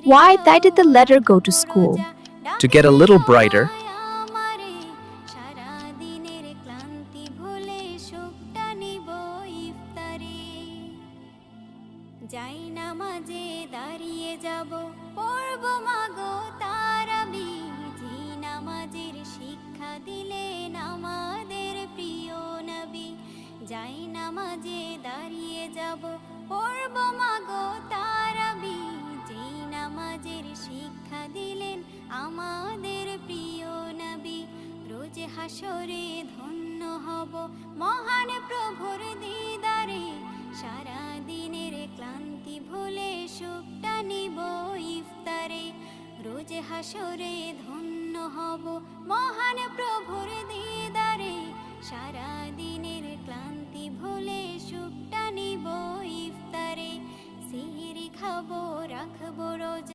Why did the letter go to school? To get a little brighter. যাই নামাজে দাঁড়িয়ে যাব পড়ব মাগো তারাবি জি নামাজের শিক্ষা দিলেন আমাদের প্রিয় নবী যাই নামাজে দাঁড়িয়ে যাব পড়ব মাগো তারাবি জি নামাজের শিক্ষা দিলেন আমাদের প্রিয় নবী রোজ হাসরে ধন্য হব মহান প্রভুর দিদারে সারা দিনের ক্লান্তি ভুলে সুখটা নিব ইফতারে রোজ হাসরে ধন্য হব মহান প্রভুর দিদারে সারা দিনের ক্লান্তি ভুলে সুখটা নিব ইফতারে সিহরি খাবো রাখবো রোজ